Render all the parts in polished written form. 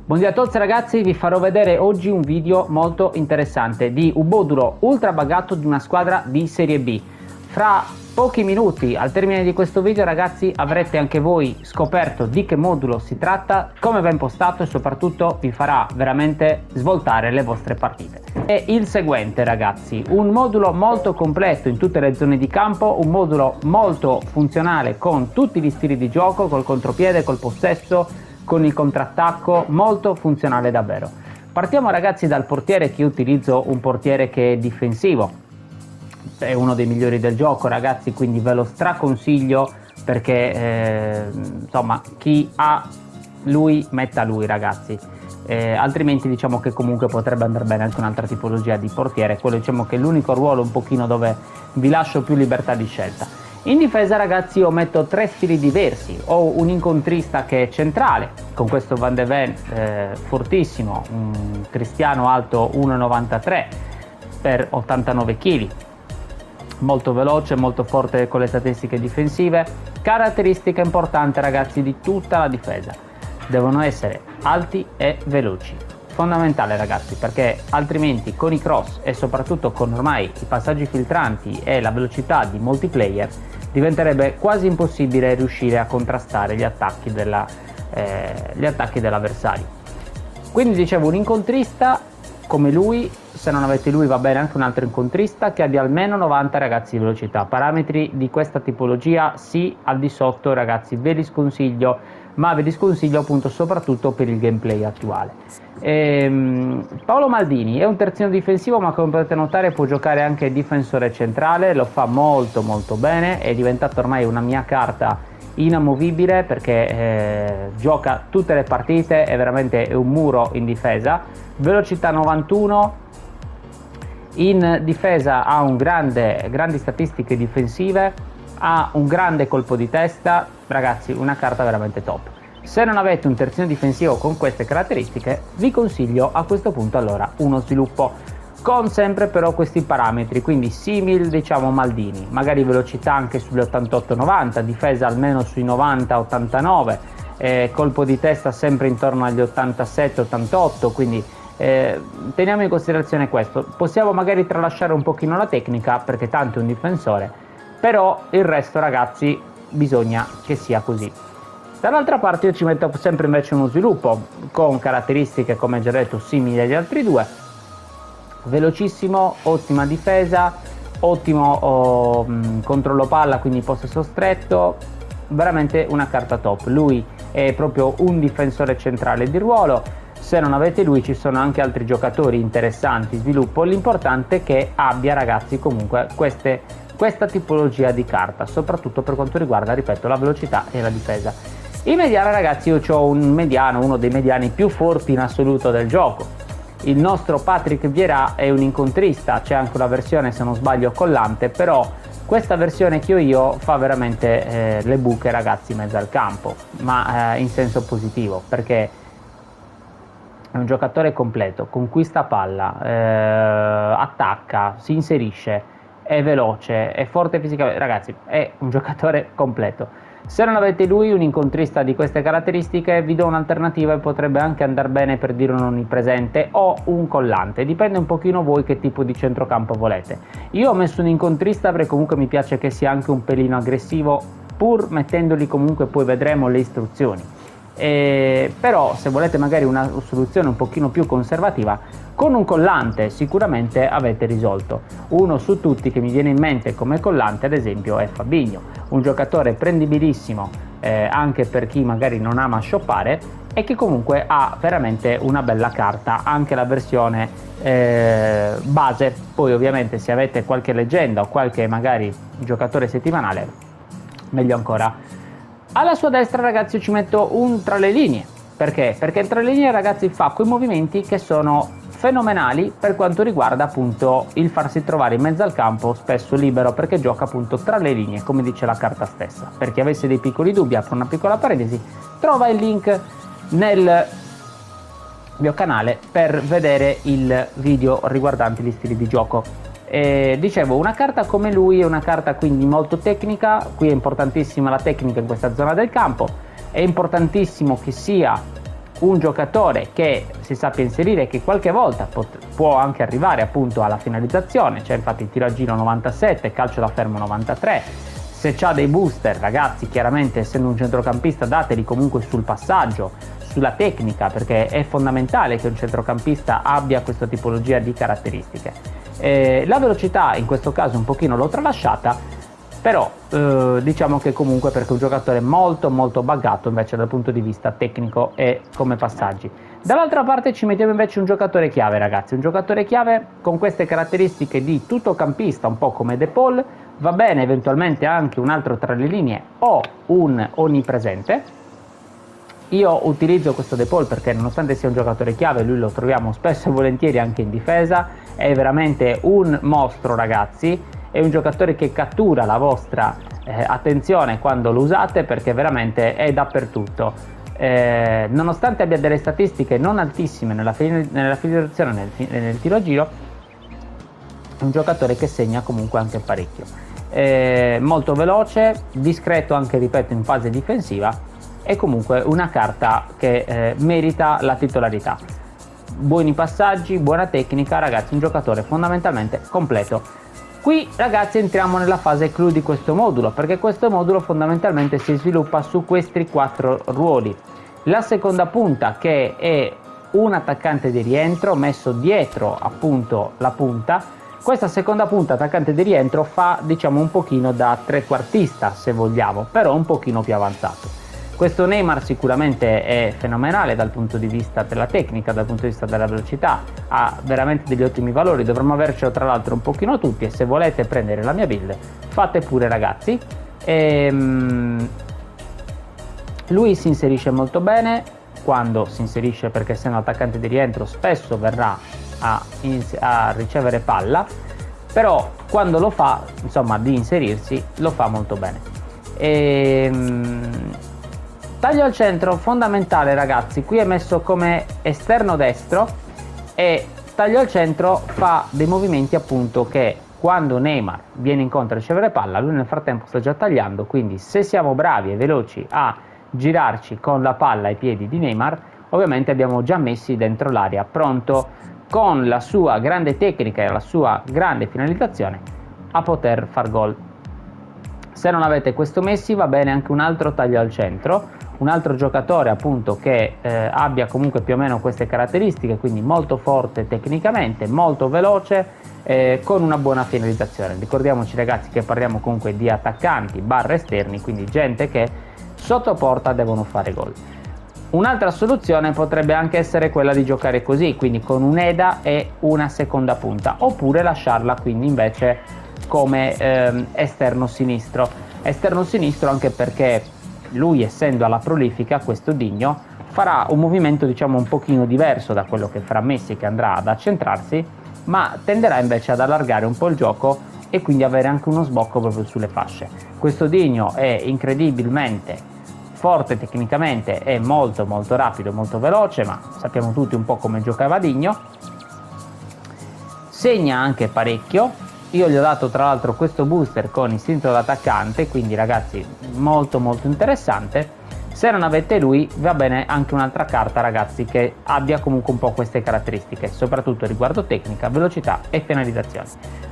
Buongiorno a tutti ragazzi, vi farò vedere oggi un video molto interessante di un modulo ultra buggato di una squadra di Serie B. Fra pochi minuti, al termine di questo video ragazzi, avrete anche voi scoperto di che modulo si tratta, come va impostato e soprattutto vi farà veramente svoltare le vostre partite. È il seguente ragazzi, un modulo molto completo in tutte le zone di campo, un modulo molto funzionale con tutti gli stili di gioco, col contropiede, col possesso, con il contrattacco, molto funzionale davvero. Partiamo ragazzi dal portiere, che io utilizzo un portiere che è difensivo, è uno dei migliori del gioco ragazzi, quindi ve lo straconsiglio perché insomma chi ha lui metta lui ragazzi, altrimenti diciamo che comunque potrebbe andare bene anche un'altra tipologia di portiere, quello diciamo che è l'unico ruolo un pochino dove vi lascio più libertà di scelta. In difesa ragazzi io metto tre stili diversi, ho un incontrista che è centrale, con questo Van de Ven fortissimo, un Cristiano alto 1,93 per 89 kg, molto veloce, molto forte con le statistiche difensive. Caratteristica importante ragazzi di tutta la difesa, devono essere alti e veloci, fondamentale ragazzi, perché altrimenti con i cross e soprattutto con ormai i passaggi filtranti e la velocità di molti player diventerebbe quasi impossibile riuscire a contrastare gli attacchi dell'avversario. Quindi dicevo un incontrista come lui, se non avete lui va bene anche un altro incontrista che abbia almeno 90 ragazzi di velocità. Parametri di questa tipologia sì, al di sotto ragazzi ve li sconsiglio, ma ve li sconsiglio appunto soprattutto per il gameplay attuale. Paolo Maldini è un terzino difensivo, ma come potete notare può giocare anche difensore centrale, lo fa molto bene, è diventato ormai una mia carta inamovibile perché gioca tutte le partite, è veramente un muro in difesa. Velocità 91, in difesa ha grandi statistiche difensive, ha un grande colpo di testa, ragazzi una carta veramente top. Se non avete un terzino difensivo con queste caratteristiche vi consiglio a questo punto allora uno sviluppo con sempre però questi parametri, quindi simil diciamo Maldini, magari velocità anche sulle 88-90, difesa almeno sui 90-89, colpo di testa sempre intorno agli 87-88, quindi teniamo in considerazione questo. Possiamo magari tralasciare un pochino la tecnica perché tanto è un difensore, però il resto ragazzi bisogna che sia così. Dall'altra parte io ci metto sempre invece uno sviluppo con caratteristiche come già detto simili agli altri due, velocissimo, ottima difesa, ottimo controllo palla, quindi possesso stretto, veramente una carta top. Lui è proprio un difensore centrale di ruolo, se non avete lui ci sono anche altri giocatori interessanti, sviluppo, l'importante è che abbia ragazzi comunque questa tipologia di carta, soprattutto per quanto riguarda, ripeto, la velocità e la difesa. In mediana ragazzi io ho un mediano, uno dei mediani più forti in assoluto del gioco. Il nostro Patrick Vieira è un incontrista, c'è anche una versione se non sbaglio collante, però questa versione che ho io fa veramente le buche ragazzi in mezzo al campo, ma in senso positivo, perché è un giocatore completo, conquista palla, attacca, si inserisce, è veloce, è forte fisicamente, ragazzi è un giocatore completo. Se non avete lui, un incontrista di queste caratteristiche, vi do un'alternativa e potrebbe anche andare bene per dire un onnipresente o un collante, dipende un pochino voi che tipo di centrocampo volete. Io ho messo un incontrista perché comunque mi piace che sia anche un pelino aggressivo, pur mettendoli comunque, poi vedremo le istruzioni. Però se volete magari una soluzione un pochino più conservativa, con un collante sicuramente avete risolto. Uno su tutti che mi viene in mente come collante ad esempio è Fabinho, un giocatore prendibilissimo anche per chi magari non ama shoppare e che comunque ha veramente una bella carta, anche la versione base. Poi ovviamente se avete qualche leggenda o qualche magari giocatore settimanale meglio ancora. Alla sua destra ragazzi io ci metto un tra le linee, perché tra le linee ragazzi fa quei movimenti che sono fenomenali per quanto riguarda appunto il farsi trovare in mezzo al campo spesso libero, perché gioca appunto tra le linee come dice la carta stessa. Per chi avesse dei piccoli dubbi, apro una piccola parentesi, trova il link nel mio canale per vedere il video riguardante gli stili di gioco. Dicevo, una carta come lui è una carta quindi molto tecnica, qui è importantissima la tecnica in questa zona del campo, è importantissimo che sia un giocatore che si sappia inserire, che qualche volta può anche arrivare appunto alla finalizzazione, cioè infatti tiro a giro 97, calcio da fermo 93, se c'ha dei booster ragazzi, chiaramente essendo un centrocampista dateli comunque sul passaggio, sulla tecnica, perché è fondamentale che un centrocampista abbia questa tipologia di caratteristiche. La velocità in questo caso un pochino l'ho tralasciata, però diciamo che comunque perché è un giocatore molto molto buggato invece dal punto di vista tecnico e come passaggi. Dall'altra parte ci mettiamo invece un giocatore chiave ragazzi, un giocatore chiave con queste caratteristiche di tuttocampista, un po' come De Paul, va bene eventualmente anche un altro tra le linee o un onnipresente. Io utilizzo questo De Paul perché nonostante sia un giocatore chiave, lui lo troviamo spesso e volentieri anche in difesa, è veramente un mostro ragazzi, è un giocatore che cattura la vostra attenzione quando lo usate perché veramente è dappertutto. Nonostante abbia delle statistiche non altissime nella finalizzazione nel tiro a giro, è un giocatore che segna comunque anche parecchio. Molto veloce, discreto anche ripeto in fase difensiva, è comunque una carta che merita la titolarità. Buoni passaggi, buona tecnica ragazzi, un giocatore fondamentalmente completo. Qui ragazzi entriamo nella fase clou di questo modulo, perché questo modulo fondamentalmente si sviluppa su questi 4 ruoli. La seconda punta, che è un attaccante di rientro messo dietro appunto la punta. Questa seconda punta attaccante di rientro fa diciamo un pochino da trequartista se vogliamo, però un pochino più avanzato. Questo Neymar sicuramente è fenomenale dal punto di vista della tecnica, dal punto di vista della velocità, ha veramente degli ottimi valori, dovremmo avercelo tra l'altro un pochino tutti e se volete prendere la mia build fate pure ragazzi. Lui si inserisce molto bene quando si inserisce perché essendo attaccante di rientro spesso verrà a ricevere palla, però quando lo fa insomma di inserirsi lo fa molto bene. Taglio al centro fondamentale ragazzi, qui è messo come esterno destro e taglio al centro fa dei movimenti appunto che quando Neymar viene incontro a ricevere palla lui nel frattempo sta già tagliando, quindi se siamo bravi e veloci a girarci con la palla ai piedi di Neymar ovviamente abbiamo già messi dentro l'area pronto con la sua grande tecnica e la sua grande finalizzazione a poter far gol. Se non avete questo messi va bene anche un altro taglio al centro, un altro giocatore appunto che abbia comunque più o meno queste caratteristiche, quindi molto forte tecnicamente, molto veloce, con una buona finalizzazione. Ricordiamoci ragazzi che parliamo comunque di attaccanti barra esterni, quindi gente che sotto porta devono fare gol. Un'altra soluzione potrebbe anche essere quella di giocare così, quindi con un Eda e una seconda punta, oppure lasciarla quindi invece come esterno sinistro anche perché lui essendo alla prolifica questo Digno farà un movimento diciamo un pochino diverso da quello che farà Messi che andrà ad accentrarsi, ma tenderà invece ad allargare un po' il gioco e quindi avere anche uno sbocco proprio sulle fasce. Questo Digno è incredibilmente forte tecnicamente, è molto molto rapido, molto veloce, ma sappiamo tutti un po' come giocava Digno, segna anche parecchio. Io gli ho dato tra l'altro questo booster con istinto d'attaccante, quindi ragazzi molto molto interessante. Se non avete lui va bene anche un'altra carta ragazzi che abbia comunque un po' queste caratteristiche, soprattutto riguardo tecnica, velocità e finalizzazione.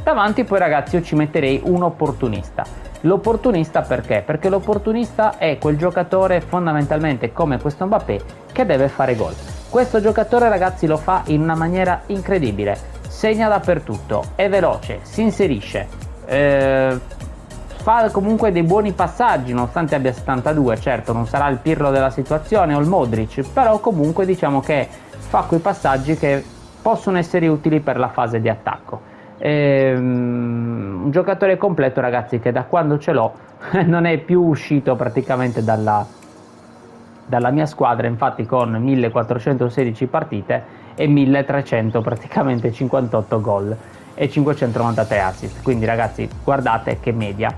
Davanti poi ragazzi io ci metterei un opportunista. L'opportunista perché? Perché l'opportunista è quel giocatore fondamentalmente come questo Mbappé che deve fare gol. Questo giocatore ragazzi lo fa in una maniera incredibile. Segna dappertutto, è veloce, si inserisce, fa comunque dei buoni passaggi nonostante abbia 72, certo non sarà il Pirlo della situazione o il Modric, però comunque diciamo che fa quei passaggi che possono essere utili per la fase di attacco. Un giocatore completo ragazzi che da quando ce l'ho non è più uscito praticamente dalla mia squadra, infatti con 1416 partite e 1300 praticamente 58 gol e 593 assist, quindi ragazzi guardate che media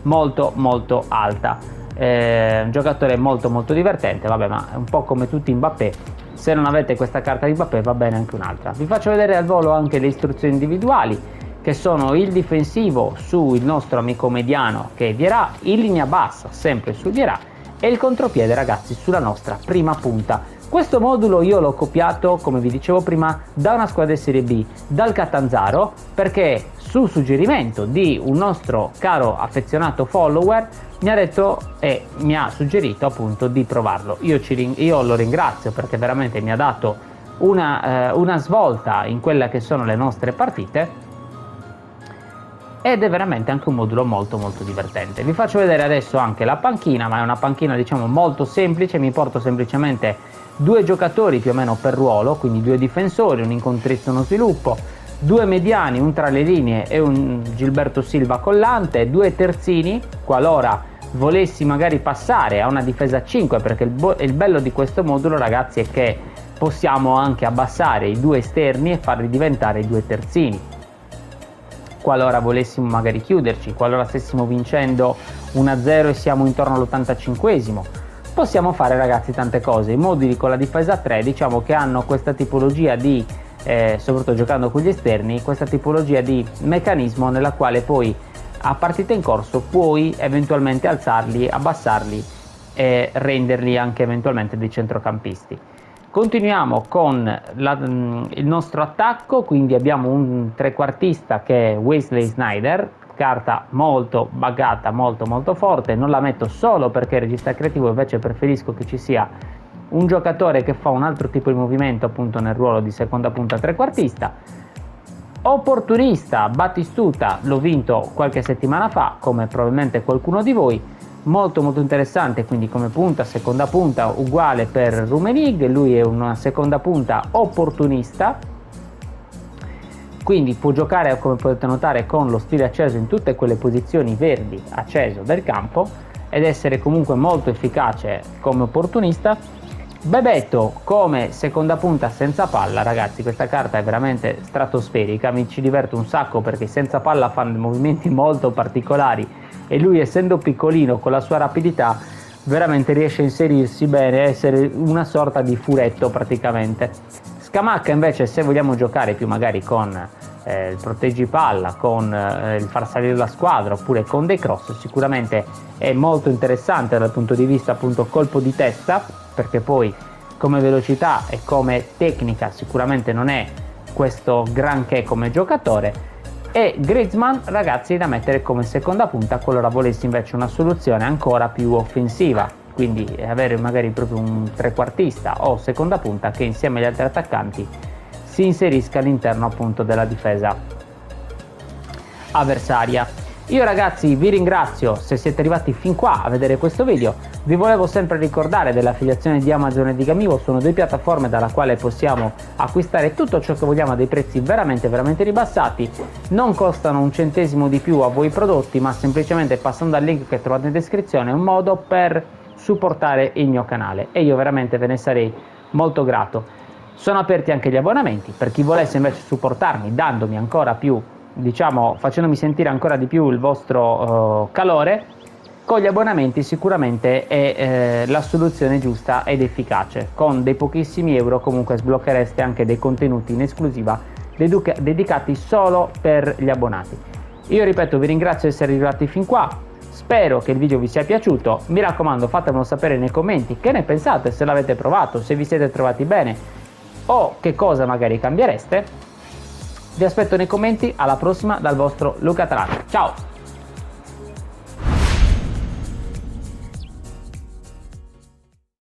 molto molto alta. Un giocatore molto molto divertente, vabbè, ma è un po' come tutti Mbappé, se non avete questa carta di Mbappé va bene anche un'altra. Vi faccio vedere al volo anche le istruzioni individuali che sono il difensivo sul nostro amico mediano che Vieira, in linea bassa sempre su Vieira e il contropiede ragazzi sulla nostra prima punta. Questo modulo io l'ho copiato, come vi dicevo prima, da una squadra Serie B, dal Catanzaro, perché su suggerimento di un nostro caro affezionato follower mi ha detto e mi ha suggerito appunto di provarlo. Io lo ringrazio perché veramente mi ha dato una svolta in quelle che sono le nostre partite, ed è veramente anche un modulo molto divertente. Vi faccio vedere adesso anche la panchina, ma è una panchina diciamo molto semplice. Mi porto semplicemente 2 giocatori più o meno per ruolo, quindi 2 difensori, un incontrista e uno sviluppo, 2 mediani, un tra le linee e un Gilberto Silva collante, 2 terzini qualora volessi magari passare a una difesa 5, perché il bello di questo modulo, ragazzi, è che possiamo anche abbassare i 2 esterni e farli diventare i 2 terzini. Qualora volessimo magari chiuderci, qualora stessimo vincendo 1-0 e siamo intorno all'85esimo, possiamo fare, ragazzi, tante cose. I moduli con la difesa 3 diciamo che hanno questa tipologia di, soprattutto giocando con gli esterni, questa tipologia di meccanismo nella quale poi a partita in corso puoi eventualmente alzarli, abbassarli e renderli anche eventualmente dei centrocampisti. Continuiamo con il nostro attacco, quindi abbiamo un trequartista che è Wesley Sneijder, carta molto buggata, molto forte. Non la metto solo perché regista creativo, invece preferisco che ci sia un giocatore che fa un altro tipo di movimento appunto nel ruolo di seconda punta trequartista. Opportunista, Battistuta, l'ho vinto qualche settimana fa, come probabilmente qualcuno di voi. Molto interessante, quindi come punta, seconda punta uguale per Rummenigge. Lui è una seconda punta opportunista, quindi può giocare, come potete notare, con lo stile acceso in tutte quelle posizioni verdi acceso del campo ed essere comunque molto efficace come opportunista. Bebeto come seconda punta senza palla, ragazzi, questa carta è veramente stratosferica, mi ci diverto un sacco perché senza palla fanno movimenti molto particolari e lui, essendo piccolino, con la sua rapidità veramente riesce a inserirsi bene, a essere una sorta di furetto praticamente. Scamacca invece, se vogliamo giocare più magari con il proteggi palla, con il far salire la squadra oppure con dei cross, sicuramente è molto interessante dal punto di vista appunto colpo di testa, perché poi come velocità e come tecnica sicuramente non è questo granché come giocatore. E Griezmann, ragazzi, da mettere come seconda punta qualora volessi invece una soluzione ancora più offensiva, quindi avere magari proprio un trequartista o seconda punta che insieme agli altri attaccanti si inserisca all'interno appunto della difesa avversaria. Io, ragazzi, vi ringrazio se siete arrivati fin qua a vedere questo video. Vi volevo sempre ricordare dell'affiliazione di Amazon e di Gamivo. Sono 2 piattaforme dalla quale possiamo acquistare tutto ciò che vogliamo a dei prezzi veramente ribassati. Non costano un centesimo di più a voi i prodotti, ma semplicemente passando al link che trovate in descrizione è un modo per supportare il mio canale e io veramente ve ne sarei molto grato. Sono aperti anche gli abbonamenti per chi volesse invece supportarmi dandomi ancora più, diciamo, facendomi sentire ancora di più il vostro calore. Con gli abbonamenti sicuramente è la soluzione giusta ed efficace. Con dei pochissimi euro comunque sblocchereste anche dei contenuti in esclusiva dedicati solo per gli abbonati. Io ripeto, vi ringrazio di essere arrivati fin qua, spero che il video vi sia piaciuto. Mi raccomando, fatemelo sapere nei commenti che ne pensate, se l'avete provato, se vi siete trovati bene o che cosa magari cambiereste. Vi aspetto nei commenti. Alla prossima dal vostro Luca Tarante. Ciao!